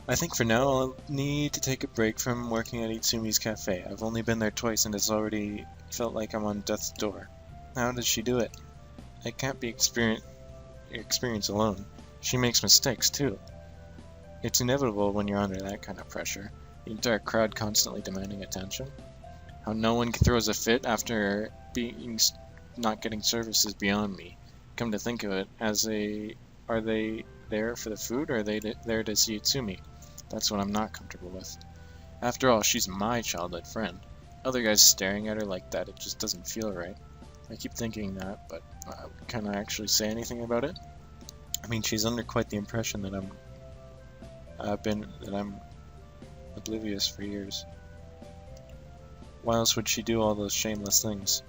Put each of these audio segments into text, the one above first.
I think for now I'll need to take a break from working at Itsumi's cafe. I've only been there twice and it's already felt like I'm on death's door. How does she do it? It can't be experience alone. She makes mistakes too. It's inevitable when you're under that kind of pressure. The entire crowd constantly demanding attention. How no one throws a fit after not getting service is beyond me. Come to think of it, are they there for the food or are they there to see Itsumi? That's what I'm not comfortable with. After all, she's my childhood friend. Other guys staring at her like that, it just doesn't feel right. I keep thinking that, but can I actually say anything about it? I mean, she's under quite the impression that I'm oblivious for years. Why else would she do all those shameless things?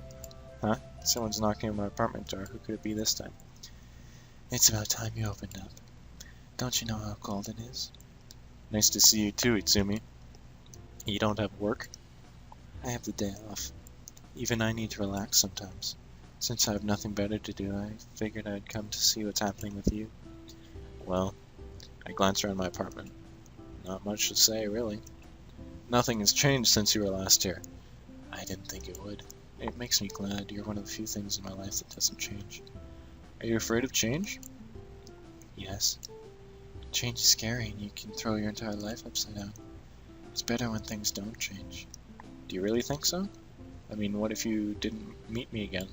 Huh? Someone's knocking on my apartment door. Who could it be this time? It's about time you opened up. Don't you know how cold it is? Nice to see you too, Itsumi. You don't have work? I have the day off. Even I need to relax sometimes. Since I have nothing better to do, I figured I'd come to see what's happening with you. Well, I glanced around my apartment. Not much to say, really. Nothing has changed since you were last here. I didn't think it would. It makes me glad. You're one of the few things in my life that doesn't change. Are you afraid of change? Yes. Change is scary and you can throw your entire life upside down. It's better when things don't change. Do you really think so? I mean, what if you didn't meet me again?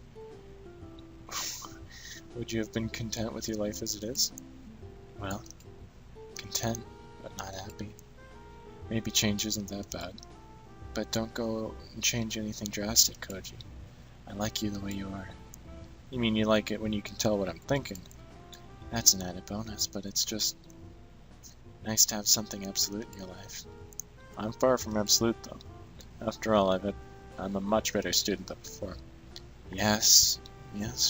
Would you have been content with your life as it is? Well, content, but not happy. Maybe change isn't that bad. But don't go and change anything drastic, Koji. I like you the way you are. You mean you like it when you can tell what I'm thinking? That's an added bonus, but it's just nice to have something absolute in your life. I'm far from absolute, though. After all, I'm a much better student than before. Yes,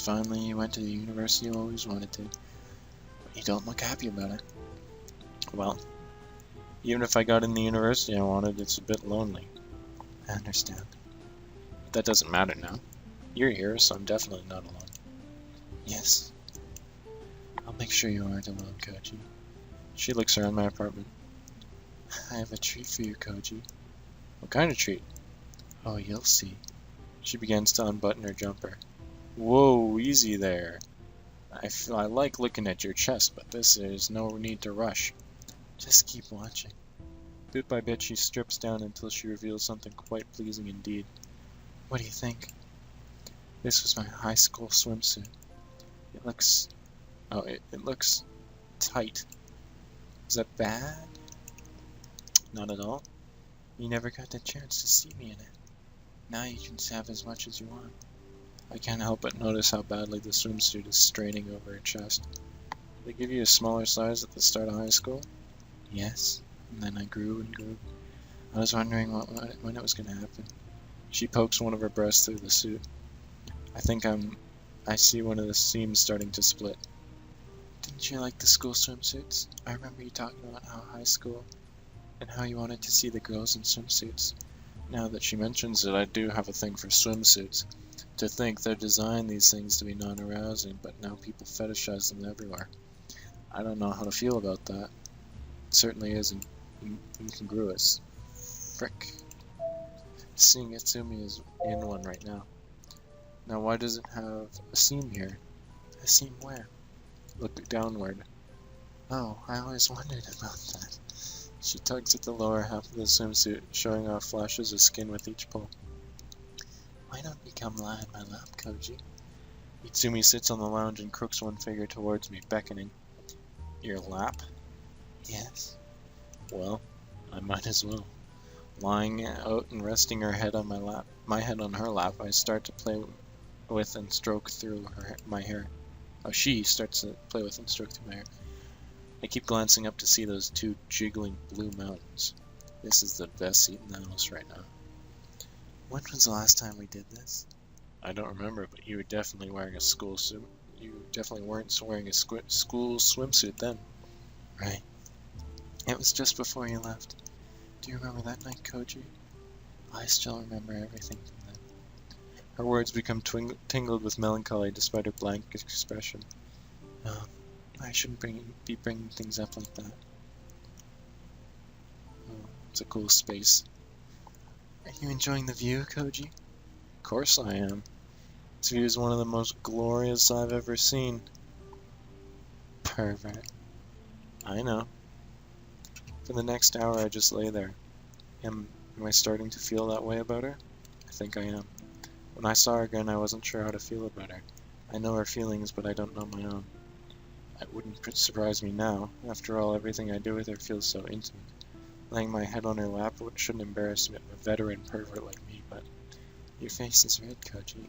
finally you went to the university you always wanted to. But you don't look happy about it. Well, even if I got in the university I wanted, it's a bit lonely. I understand. But that doesn't matter now. You're here, so I'm definitely not alone. Yes. I'll make sure you aren't alone, Koji. She looks around my apartment. I have a treat for you, Koji. What kind of treat? Oh, you'll see. She begins to unbutton her jumper. Whoa, easy there. I like looking at your chest, but there's no need to rush. Just keep watching. Bit by bit, she strips down until she reveals something quite pleasing indeed. What do you think? This was my high school swimsuit. It looks tight. Is that bad? Not at all. You never got the chance to see me in it. Now you can have as much as you want. I can't help but notice how badly the swimsuit is straining over her chest. Did they give you a smaller size at the start of high school? Yes, and then I grew and grew. I was wondering when it was going to happen. She pokes one of her breasts through the suit. I see one of the seams starting to split. Didn't you like the school swimsuits? I remember you talking about how high school and how you wanted to see the girls in swimsuits. Now that she mentions it, I do have a thing for swimsuits. To think they're designed these things to be non-arousing, but now people fetishize them everywhere. I don't know how to feel about that. It certainly is incongruous. Frick. Seeing Itsumi is in one right now. Now why does it have a seam here? A seam where? Look downward. Oh, I always wondered about that. She tugs at the lower half of the swimsuit, showing off flashes of skin with each pull. Why don't you come lie in my lap, Koji? Itsumi sits on the lounge and crooks one finger towards me, beckoning. Your lap? Yes. Well, I might as well. Lying out and resting her head on my head on her lap, I start to play with and stroke through my hair. Oh, she starts to play with and stroke through my hair. I keep glancing up to see those two jiggling blue mountains. This is the best seat in the house right now. When was the last time we did this? I don't remember, but you were definitely wearing a school suit. You definitely weren't wearing a school swimsuit then. Right. It was just before you left. Do you remember that night, Koji? I still remember everything from then. Her words become tingled with melancholy despite her blank expression. No, I shouldn't be bringing things up like that. It's a cool space. Are you enjoying the view, Koji? Of course I am. This view is one of the most glorious I've ever seen. Pervert. I know. For the next hour I just lay there. Am I starting to feel that way about her? I think I am. When I saw her again, I wasn't sure how to feel about her. I know her feelings, but I don't know my own. It wouldn't surprise me now. After all, everything I do with her feels so intimate. Laying my head on her lap shouldn't embarrass a veteran pervert like me, but... Your face is red, Koji.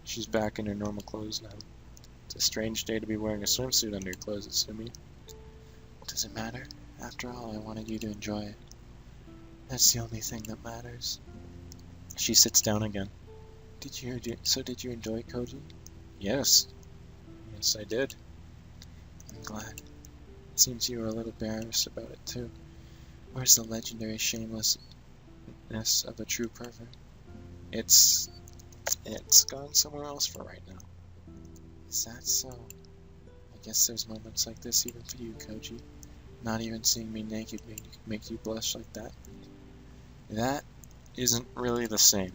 She's back in her normal clothes now. It's a strange day to be wearing a swimsuit under your clothes, Itsumi. Does it matter? After all, I wanted you to enjoy it. That's the only thing that matters. She sits down again. Did you enjoy Koji? Yes. Yes, I did. I'm glad. It seems you were a little embarrassed about it, too. Where's the legendary shamelessness of a true pervert? It's gone somewhere else for right now. Is that so? I guess there's moments like this even for you, Koji. Not even seeing me naked make you blush like that. That isn't really the same.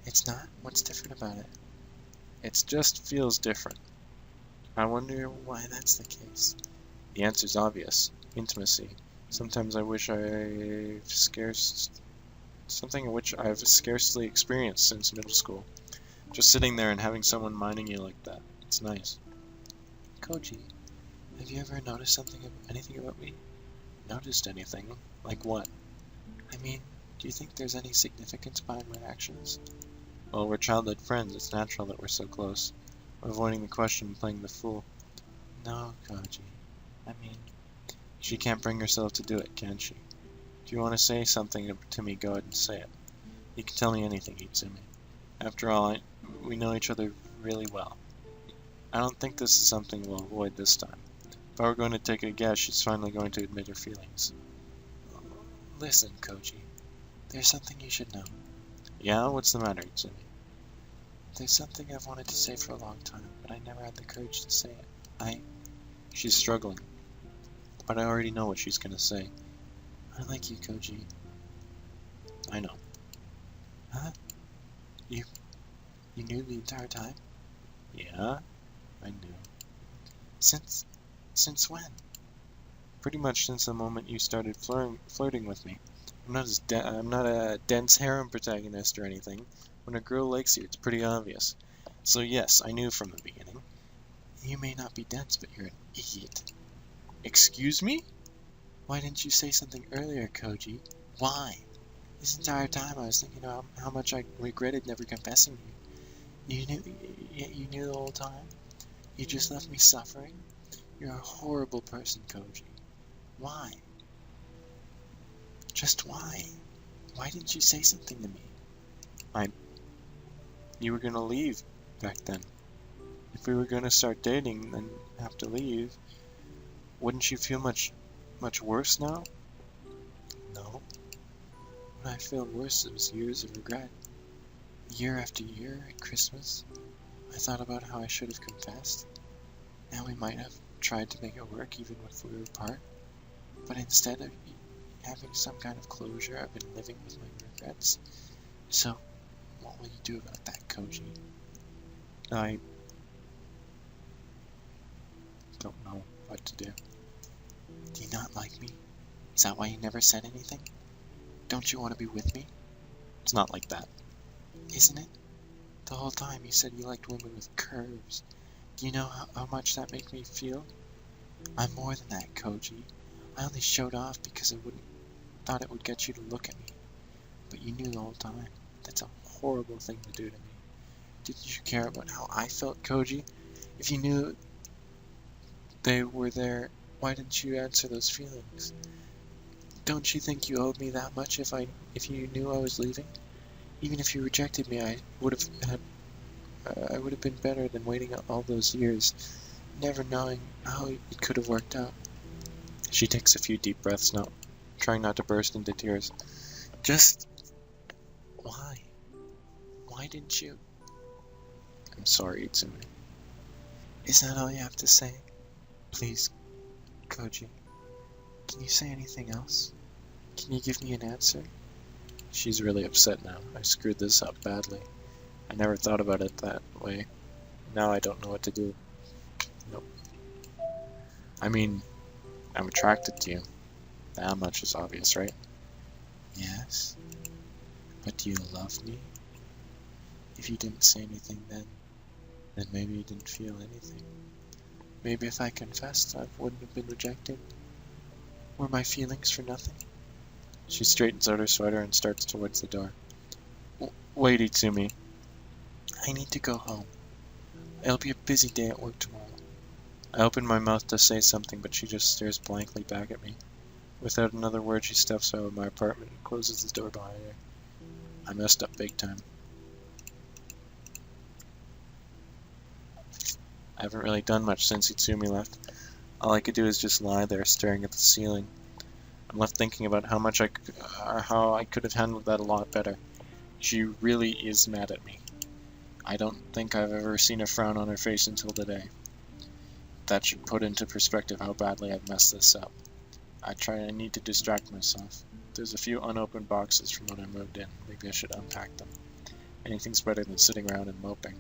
It's not? What's different about it? It just feels different. I wonder why that's the case. The answer's obvious. Intimacy. Sometimes I wish something which I've scarcely experienced since middle school. Just sitting there and having someone minding you like that. It's nice. Koji, have you ever noticed anything about me? Noticed anything? Like what? I mean, do you think there's any significance behind my actions? Well, we're childhood friends. It's natural that we're so close. I'm avoiding the question and playing the fool. No, Koji. I mean, she can't bring herself to do it, can she? If you want to say something to me, go ahead and say it. You can tell me anything, Itsumi. After all, we know each other really well. I don't think this is something we'll avoid this time. If I were going to take a guess, she's finally going to admit her feelings. Listen, Koji. There's something you should know. Yeah? What's the matter, Itsumi? There's something I've wanted to say for a long time, but I never had the courage to say it. She's struggling. But I already know what she's gonna say. I like you, Koji. I know. Huh? You knew the entire time? Yeah, I knew. Since when? Pretty much since the moment you started flirting with me. I'm not a dense harem protagonist or anything. When a girl likes you, it's pretty obvious. So yes, I knew from the beginning. You may not be dense, but you're an idiot. Excuse me? Why didn't you say something earlier, Koji? Why? This entire time I was thinking about how much I regretted never confessing to you. You knew the whole time? You just left me suffering? You're a horrible person, Koji. Why? Just why? Why didn't you say something to me? You were gonna leave back then. If we were gonna start dating, then have to leave, wouldn't you feel much worse now? No. What I feel worse is years of regret. Year after year at Christmas, I thought about how I should have confessed. Now we might have tried to make it work even if we were apart. But instead of having some kind of closure, I've been living with my regrets. So, what will you do about that, Koji? I don't know what to do. Do you not like me? Is that why you never said anything? Don't you want to be with me? It's not like that. Isn't it? The whole time you said you liked women with curves. Do you know how much that makes me feel? I'm more than that, Koji. I only showed off because I thought it would get you to look at me. But you knew the whole time. That's a horrible thing to do to me. Didn't you care about how I felt, Koji? If you knew they were there, why didn't you answer those feelings? Don't you think you owed me that much if you knew I was leaving? Even if you rejected me, I would have been better than waiting all those years, never knowing how it could have worked out. She takes a few deep breaths now, trying not to burst into tears. Just why? Why didn't you? I'm sorry, Itsumi. Is that all you have to say? Please, Koji, can you say anything else? Can you give me an answer? She's really upset now. I screwed this up badly. I never thought about it that way. Now I don't know what to do. Nope. I mean, I'm attracted to you. That much is obvious, right? Yes. But do you love me? If you didn't say anything then maybe you didn't feel anything. Maybe if I confessed, I wouldn't have been rejected. Were my feelings for nothing? She straightens out her sweater and starts towards the door. Wait, Itsumi. I need to go home. It'll be a busy day at work tomorrow. I open my mouth to say something, but she just stares blankly back at me. Without another word, she steps out of my apartment and closes the door behind her. I messed up big time. I haven't really done much since Itsumi left. All I could do is just lie there, staring at the ceiling. I'm left thinking about how I could have handled that a lot better. She really is mad at me. I don't think I've ever seen a frown on her face until today. That should put into perspective how badly I've messed this up. I need to distract myself. There's a few unopened boxes from when I moved in. Maybe I should unpack them. Anything's better than sitting around and moping.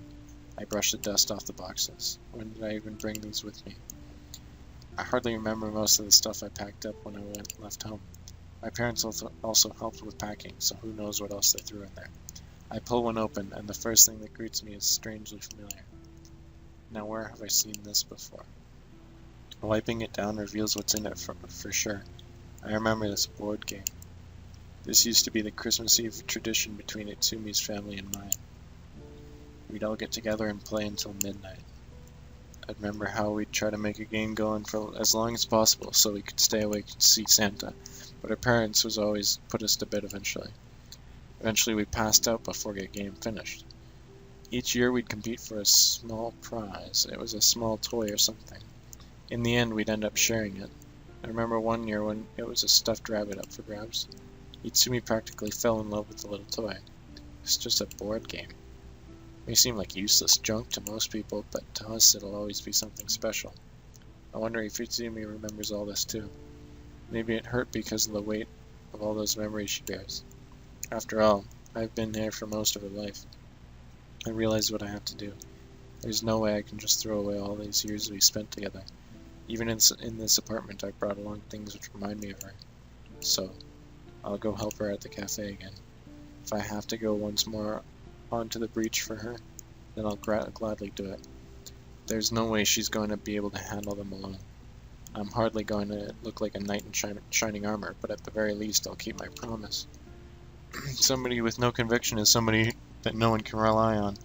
I brush the dust off the boxes. When did I even bring these with me? I hardly remember most of the stuff I packed up when I left home. My parents also helped with packing, so who knows what else they threw in there. I pull one open, and the first thing that greets me is strangely familiar. Now where have I seen this before? Wiping it down reveals what's in it for sure. I remember this board game. This used to be the Christmas Eve tradition between Itsumi's family and mine. We'd all get together and play until midnight. I remember how we'd try to make a game going for as long as possible so we could stay awake and see Santa, but our parents was always put us to bed eventually. Eventually we passed out before the game finished. Each year we'd compete for a small prize. It was a small toy or something. In the end we'd end up sharing it. I remember one year when it was a stuffed rabbit up for grabs. Itsumi practically fell in love with the little toy. It's just a board game. It may seem like useless junk to most people, but to us it'll always be something special. I wonder if Itsumi remembers all this too. Maybe it hurt because of the weight of all those memories she bears. After all, I've been there for most of her life. I realize what I have to do. There's no way I can just throw away all these years we spent together. Even in this apartment I brought along things which remind me of her. So, I'll go help her at the cafe again. If I have to go once more onto the breach for her, then I'll gladly do it. There's no way she's going to be able to handle them alone. I'm hardly going to look like a knight in shining armor, but at the very least I'll keep my promise. Somebody with no conviction is somebody that no one can rely on.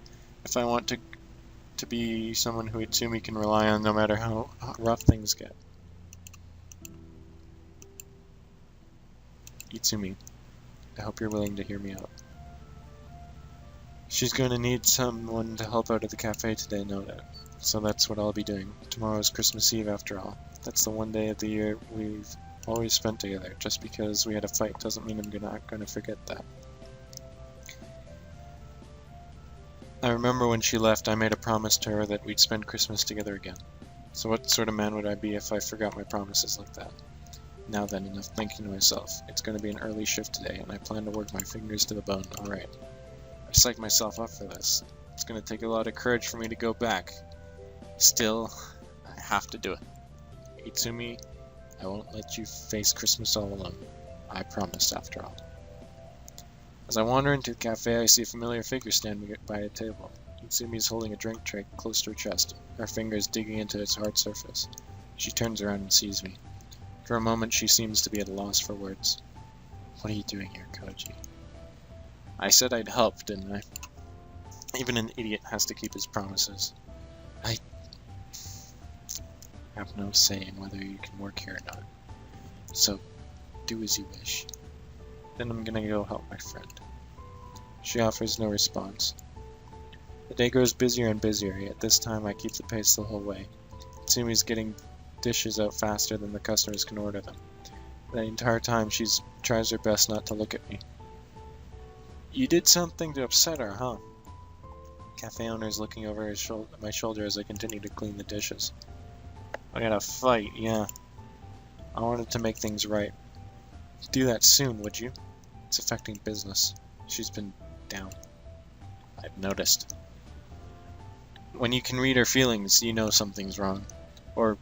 If I want to be someone who Itsumi can rely on no matter how rough things get. Itsumi, I hope you're willing to hear me out. She's going to need someone to help out at the cafe today, no doubt. So that's what I'll be doing. Tomorrow's Christmas Eve after all. That's the one day of the year we've always spent together. Just because we had a fight doesn't mean I'm not going to forget that. I remember when she left, I made a promise to her that we'd spend Christmas together again. So what sort of man would I be if I forgot my promises like that? Now then, enough thinking to myself. It's going to be an early shift today, and I plan to work my fingers to the bone. Alright. I psyched myself up for this. It's going to take a lot of courage for me to go back. Still, I have to do it. Itsumi, I won't let you face Christmas all alone. I promised, after all. As I wander into the cafe, I see a familiar figure standing by a table. Itsumi is holding a drink tray close to her chest, her fingers digging into its hard surface. She turns around and sees me. For a moment, she seems to be at a loss for words. What are you doing here, Koji? I said I'd help, didn't I? Even an idiot has to keep his promises. I have no say in whether you can work here or not. So, do as you wish. Then I'm gonna go help my friend. She offers no response. The day grows busier and busier, yet this time I keep the pace the whole way. Itsumi's getting dishes out faster than the customers can order them. The entire time she tries her best not to look at me. You did something to upset her, huh? Cafe owner is looking over my shoulder as I continue to clean the dishes. I got a fight, yeah. I wanted to make things right. Do that soon, would you? It's affecting business. She's been down. I've noticed. When you can read her feelings, you know something's wrong. Or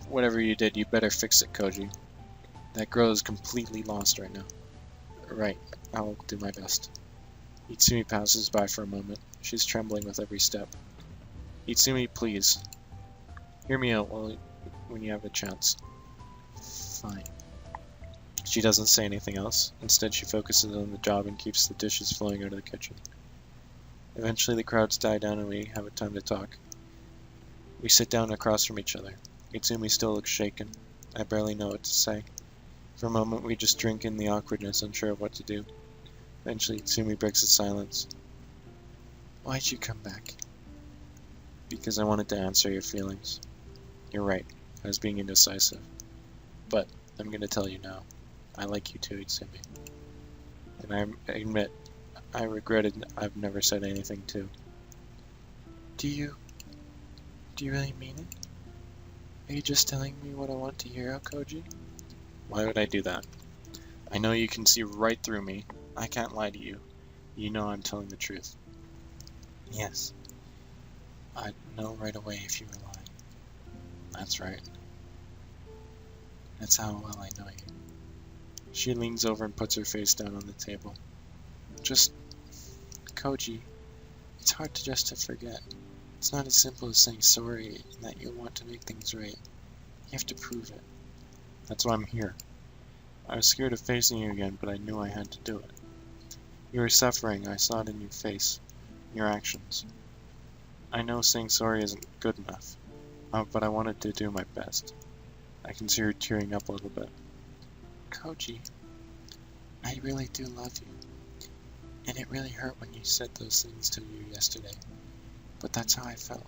whatever you did, you better fix it, Koji. That girl is completely lost right now. Right, I'll do my best. Itsumi passes by for a moment. She's trembling with every step. Itsumi, please. Hear me out when you have a chance. Fine. She doesn't say anything else. Instead, she focuses on the job and keeps the dishes flowing out of the kitchen. Eventually, the crowds die down and we have a time to talk. We sit down across from each other. Itsumi still looks shaken. I barely know what to say. For a moment, we just drink in the awkwardness, unsure of what to do. Eventually, Itsumi breaks the silence. Why'd you come back? Because I wanted to answer your feelings. You're right, I was being indecisive. But, I'm gonna tell you now. I like you too, Itsumi. And I admit, I regretted I've never said anything too. Do you really mean it? Are you just telling me what I want to hear, Koji? Why would I do that? I know you can see right through me. I can't lie to you. You know I'm telling the truth. Yes. I'd know right away if you were lying. That's right. That's how well I know you. She leans over and puts her face down on the table. Just, Koji, it's hard to forget. It's not as simple as saying sorry and that you want to make things right. You have to prove it. That's why I'm here. I was scared of facing you again, but I knew I had to do it. You were suffering, I saw it in your face, in your actions. I know saying sorry isn't good enough, but I wanted to do my best. I can see her tearing up a little bit. Koji, I really do love you, and it really hurt when you said those things to you yesterday, but that's how I felt.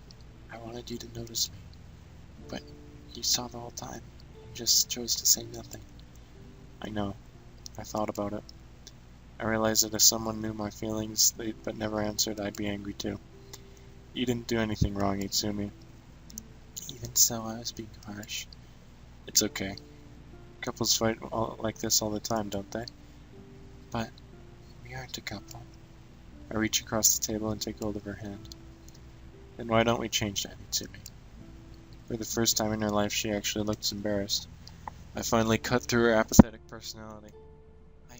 I wanted you to notice me, but you saw the whole time. Just chose to say nothing. I know. I thought about it. I realized that if someone knew my feelings but never answered, I'd be angry too. You didn't do anything wrong, Itsumi. Even so, I was being harsh. It's okay. Couples fight like this all the time, don't they? But we aren't a couple. I reach across the table and take hold of her hand. Then why don't we change that, Itsumi? For the first time in her life, she actually looks embarrassed. I finally cut through her apathetic personality. I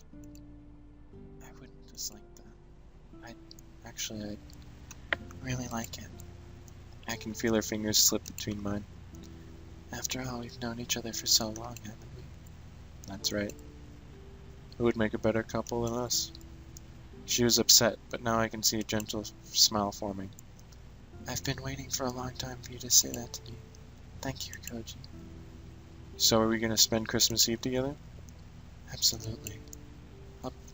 wouldn't dislike that. I really like it. I can feel her fingers slip between mine. After all, we've known each other for so long, haven't we? That's right. Who would make a better couple than us? She was upset, but now I can see a gentle smile forming. I've been waiting for a long time for you to say that to me. Thank you, Koji. So are we going to spend Christmas Eve together? Absolutely.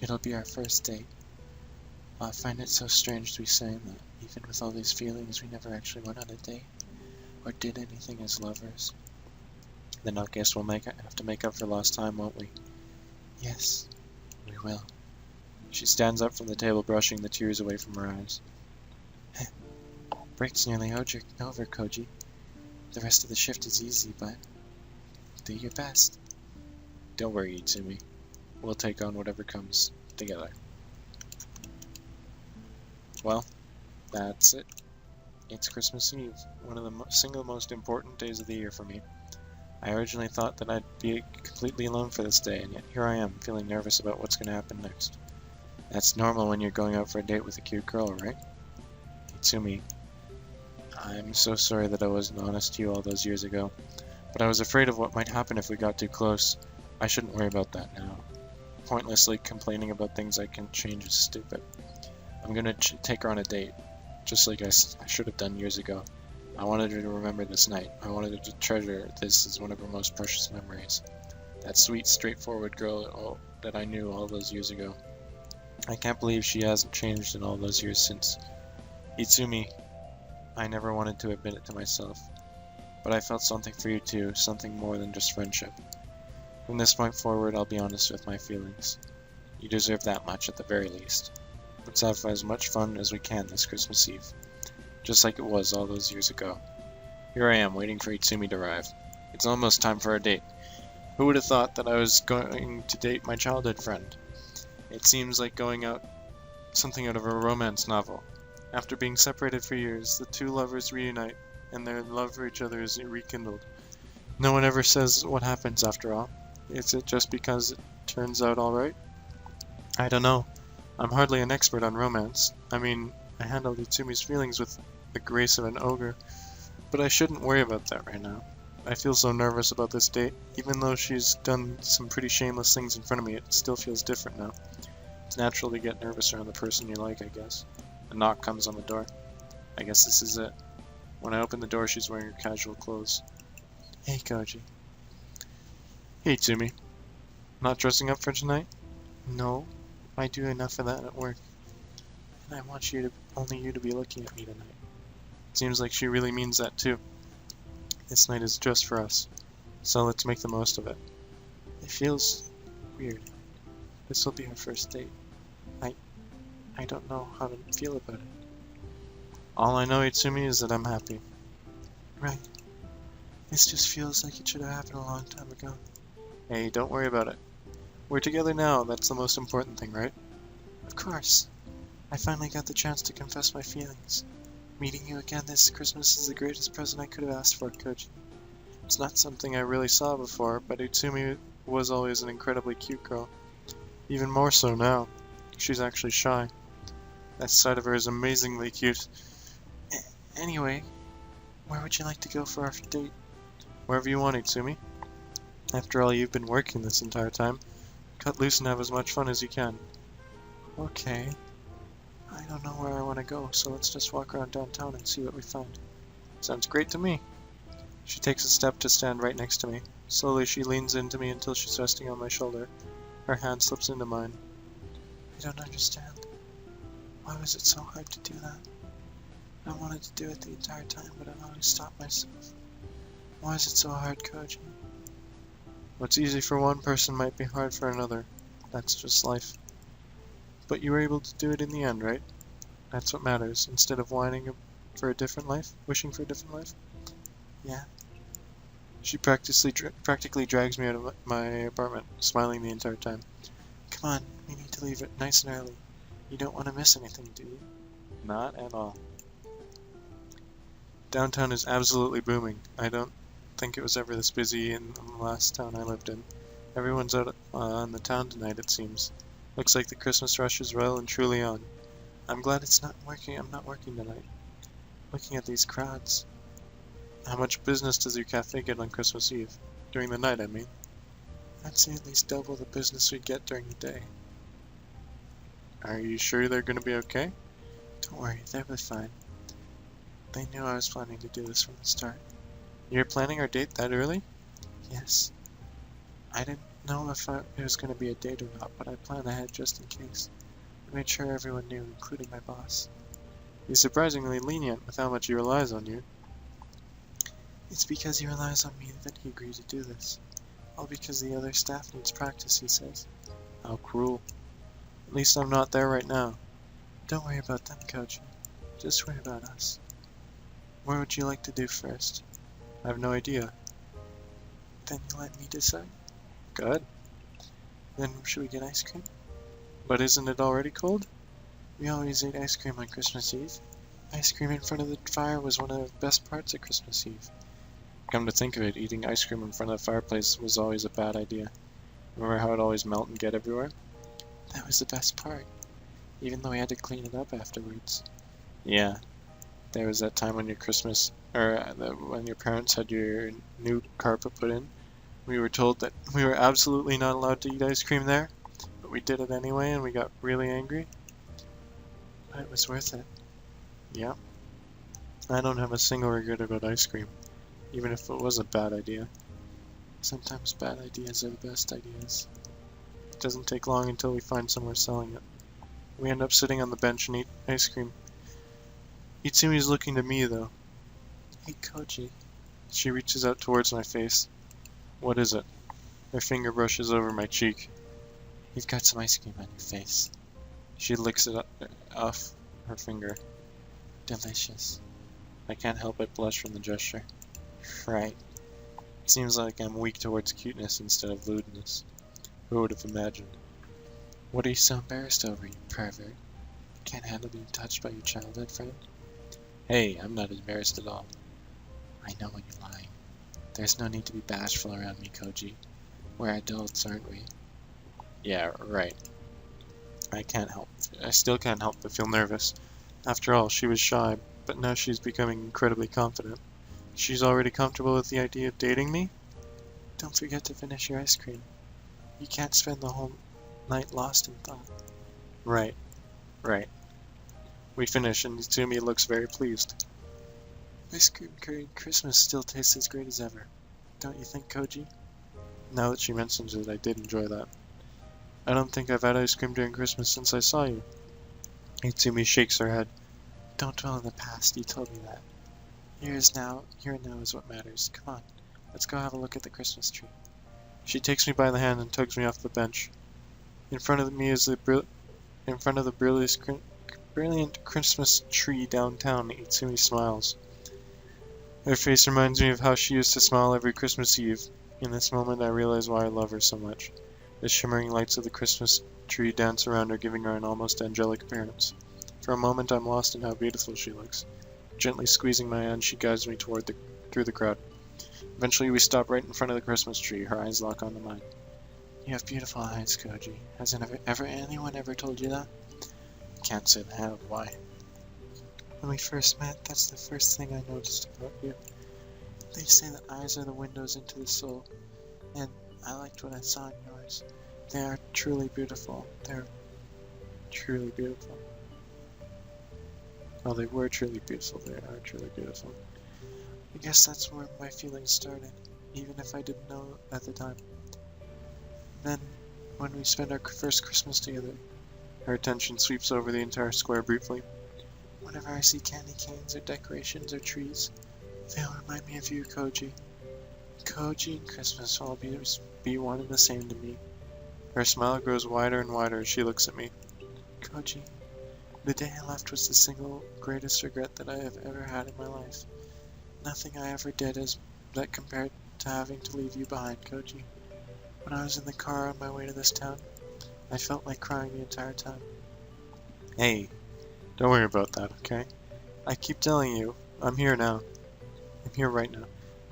It'll be our first date. I find it so strange to be saying that, even with all these feelings, we never actually went on a date, or did anything as lovers. Then I guess we'll have to make up for lost time, won't we? Yes, we will. She stands up from the table, brushing the tears away from her eyes. Break's nearly over, Koji. The rest of the shift is easy, but do your best. Don't worry, Itsumi. We'll take on whatever comes together. Well, that's it. It's Christmas Eve, one of the single most important days of the year for me. I originally thought that I'd be completely alone for this day, and yet here I am, feeling nervous about what's going to happen next. That's normal when you're going out for a date with a cute girl, right? Itsumi, I'm so sorry that I wasn't honest to you all those years ago, but I was afraid of what might happen if we got too close. I shouldn't worry about that now. Pointlessly complaining about things I can't change is stupid. I'm gonna take her on a date, just like I should have done years ago. I wanted her to remember this night. I wanted her to treasure this as one of her most precious memories. That sweet, straightforward girl that I knew all those years ago. I can't believe she hasn't changed in all those years since. Itsumi, I never wanted to admit it to myself, but I felt something for you too, something more than just friendship. From this point forward, I'll be honest with my feelings. You deserve that much at the very least. Let's have as much fun as we can this Christmas Eve, just like it was all those years ago. Here I am, waiting for Itsumi to arrive. It's almost time for our date. Who would have thought that I was going to date my childhood friend? It seems like something out of a romance novel. After being separated for years, the two lovers reunite, and their love for each other is rekindled. No one ever says what happens after all. Is it just because it turns out alright? I don't know. I'm hardly an expert on romance. I mean, I handled Itsumi's feelings with the grace of an ogre, but I shouldn't worry about that right now. I feel so nervous about this date. Even though she's done some pretty shameless things in front of me, it still feels different now. It's natural to get nervous around the person you like, I guess. A knock comes on the door. I guess this is it. When I open the door, she's wearing her casual clothes. Hey, Koji. Hey, Itsumi. Not dressing up for tonight? No. I do enough of that at work. And I want only you to be looking at me tonight. It seems like she really means that too. This night is just for us. So let's make the most of it. It feels weird. This will be our first date. I don't know how to feel about it. All I know, Itsumi, is that I'm happy. Right. This just feels like it should have happened a long time ago. Hey, don't worry about it. We're together now, that's the most important thing, right? Of course. I finally got the chance to confess my feelings. Meeting you again this Christmas is the greatest present I could have asked for, Koji. It's not something I really saw before, but Itsumi was always an incredibly cute girl. Even more so now. She's actually shy. That side of her is amazingly cute. Anyway, where would you like to go for our date? Wherever you want, Itsumi. After all, you've been working this entire time. Cut loose and have as much fun as you can. Okay. I don't know where I want to go, so let's just walk around downtown and see what we find. Sounds great to me. She takes a step to stand right next to me. Slowly she leans into me until she's resting on my shoulder. Her hand slips into mine. I don't understand. Why was it so hard to do that? I wanted to do it the entire time, but I always stopped myself. Why is it so hard, Koji? What's easy for one person might be hard for another. That's just life. But you were able to do it in the end, right? That's what matters, instead of whining for a different life, wishing for a different life. Yeah. She practically drags me out of my apartment, smiling the entire time. Come on, we need to leave it nice and early. You don't want to miss anything, do you? Not at all. Downtown is absolutely booming. I don't think it was ever this busy in the last town I lived in. Everyone's out on the town tonight, it seems. Looks like the Christmas rush is well and truly on. I'm glad I'm not working tonight. Looking at these crowds. How much business does your cafe get on Christmas Eve? During the night, I mean. I'd say at least double the business we get during the day. Are you sure they're going to be okay? Don't worry, they'll be fine. They knew I was planning to do this from the start. You're planning our date that early? Yes. I didn't know if it was going to be a date or not, but I planned ahead just in case. I made sure everyone knew, including my boss. He's surprisingly lenient with how much he relies on you. It's because he relies on me that he agreed to do this. All because the other staff needs practice, he says. How cruel. At least I'm not there right now. Don't worry about them, Koji. Just worry about us. Where would you like to do first? I have no idea. Then you let me decide. Good. Then should we get ice cream? But isn't it already cold? We always ate ice cream on Christmas Eve. Ice cream in front of the fire was one of the best parts of Christmas Eve. Come to think of it, eating ice cream in front of the fireplace was always a bad idea. Remember how it always melt and get everywhere? That was the best part, even though we had to clean it up afterwards. Yeah, there was that time when when your parents had your new carpet put in. We were told that we were absolutely not allowed to eat ice cream there, but we did it anyway and we got really angry. But it was worth it. Yeah. I don't have a single regret about ice cream, even if it was a bad idea. Sometimes bad ideas are the best ideas. It doesn't take long until we find somewhere selling it. We end up sitting on the bench and eat ice cream. Itsumi's looking to me, though. Hey, Koji. She reaches out towards my face. What is it? Her finger brushes over my cheek. You've got some ice cream on your face. She licks it off her finger. Delicious. I can't help but blush from the gesture. Right. It seems like I'm weak towards cuteness instead of lewdness. Who would have imagined? What are you so embarrassed over, you pervert? Can't handle being touched by your childhood friend? Hey, I'm not embarrassed at all. I know when you're lying. There's no need to be bashful around me, Koji. We're adults, aren't we? Yeah, right. I still can't help but feel nervous. After all, she was shy, but now she's becoming incredibly confident. She's already comfortable with the idea of dating me? Don't forget to finish your ice cream. You can't spend the whole night lost in thought. Right. We finish, and Itsumi looks very pleased. Ice cream curry Christmas still tastes as great as ever. Don't you think, Koji? Now that she mentions it, I did enjoy that. I don't think I've had ice cream during Christmas since I saw you. Itsumi shakes her head. Don't dwell on the past, you told me that. Here and now is what matters. Come on, let's go have a look at the Christmas tree. She takes me by the hand and tugs me off the bench. In front of the brilliant Christmas tree downtown, Itsumi smiles. Her face reminds me of how she used to smile every Christmas Eve. In this moment, I realize why I love her so much. The shimmering lights of the Christmas tree dance around her, giving her an almost angelic appearance. For a moment, I'm lost in how beautiful she looks. Gently squeezing my hand, she guides me through the crowd. Eventually, we stop right in front of the Christmas tree. Her eyes lock onto mine. You have beautiful eyes, Koji. Has anyone ever told you that? I can't say they have. Why? When we first met, that's the first thing I noticed about you. They say that eyes are the windows into the soul, and I liked what I saw in yours. They are truly beautiful. They're truly beautiful. Well, they were truly beautiful. They are truly beautiful. I guess that's where my feelings started, even if I didn't know at the time. Then, when we spent our first Christmas together, her attention sweeps over the entire square briefly. Whenever I see candy canes or decorations or trees, they all remind me of you, Koji. Koji and Christmas will always be one and the same to me. Her smile grows wider and wider as she looks at me. Koji, the day I left was the single greatest regret that I have ever had in my life. Nothing I ever did that compared to having to leave you behind, Koji. When I was in the car on my way to this town, I felt like crying the entire time. Hey, don't worry about that, okay? I keep telling you, I'm here now. I'm here right now.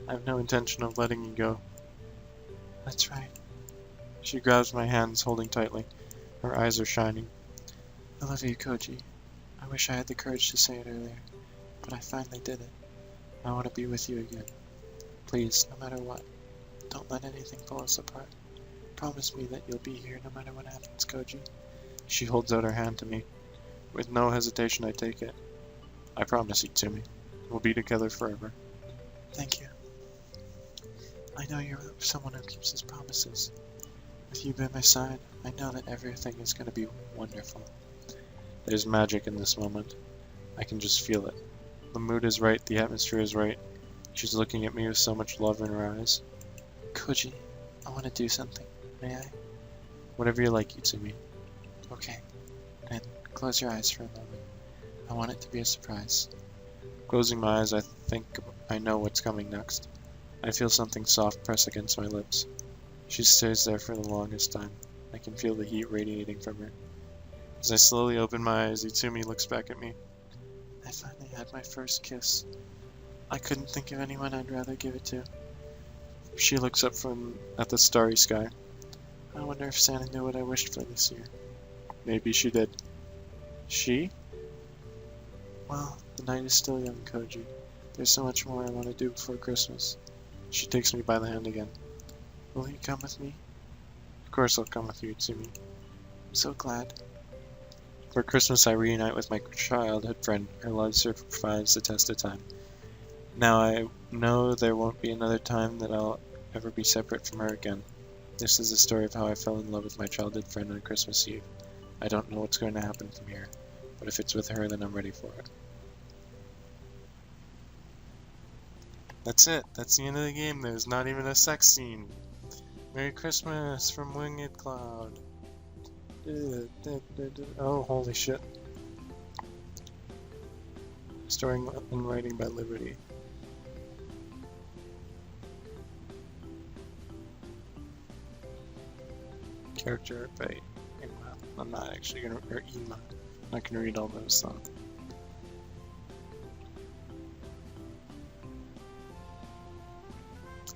I have no intention of letting you go. That's right. She grabs my hands, holding tightly. Her eyes are shining. I love you, Koji. I wish I had the courage to say it earlier, but I finally did it. I want to be with you again. Please, no matter what, don't let anything pull us apart. Promise me that you'll be here no matter what happens, Koji. She holds out her hand to me. With no hesitation, I take it. I promise, Itsumi. We'll be together forever. Thank you. I know you're someone who keeps his promises. With you by my side, I know that everything is going to be wonderful. There's magic in this moment. I can just feel it. The mood is right, the atmosphere is right. She's looking at me with so much love in her eyes. Koji, I want to do something. May I? Whatever you like, Itsumi. Okay. Then close your eyes for a moment. I want it to be a surprise. Closing my eyes, I think I know what's coming next. I feel something soft press against my lips. She stays there for the longest time. I can feel the heat radiating from her. As I slowly open my eyes, Itsumi looks back at me. I finally had my first kiss. I couldn't think of anyone I'd rather give it to. She looks up at the starry sky. I wonder if Santa knew what I wished for this year. Maybe she did. She? Well, the night is still young, Koji. There's so much more I want to do before Christmas. She takes me by the hand again. Will you come with me? Of course I'll come with you, Itsumi. I'm so glad. For Christmas I reunite with my childhood friend. Her love survives the test of time. Now I know there won't be another time that I'll ever be separate from her again. This is the story of how I fell in love with my childhood friend on Christmas Eve. I don't know what's going to happen from here, but if it's with her, then I'm ready for it. That's it. That's the end of the game. There's not even a sex scene. Merry Christmas from Winged Cloud. Oh, holy shit. Story and writing by Liberty. character by Ima. I'm not actually gonna, or Ima. I'm not gonna read all those though.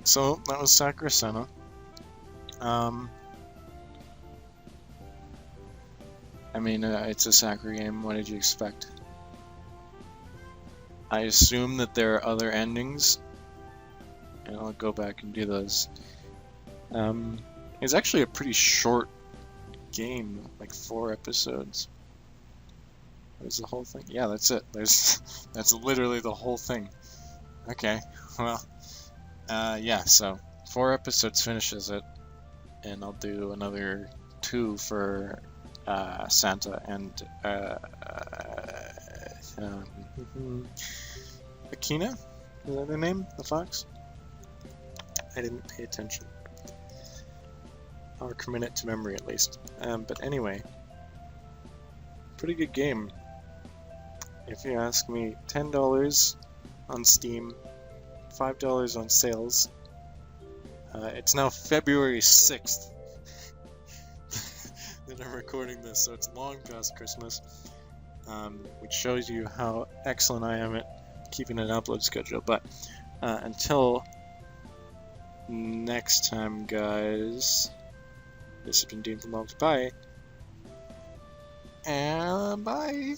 So that was Sakura Senna. I mean, it's a Sakura game. What did you expect? I assume that there are other endings, and I'll go back and do those. It's actually a pretty short game, like 4 episodes. There's the whole thing. Yeah, that's it. That's literally the whole thing. Okay, well, yeah. So 4 episodes finishes it, and I'll do another 2 for Santa and Akina. Is that the name? The fox? I didn't pay attention. I'll commit it to memory at least. But anyway, pretty good game. If you ask me, $10 on Steam, $5 on sales. It's now February 6th that I'm recording this, so it's long past Christmas, which shows you how excellent I am at keeping an upload schedule. But until next time, guys, this has been Dean from Wafflypie, and bye!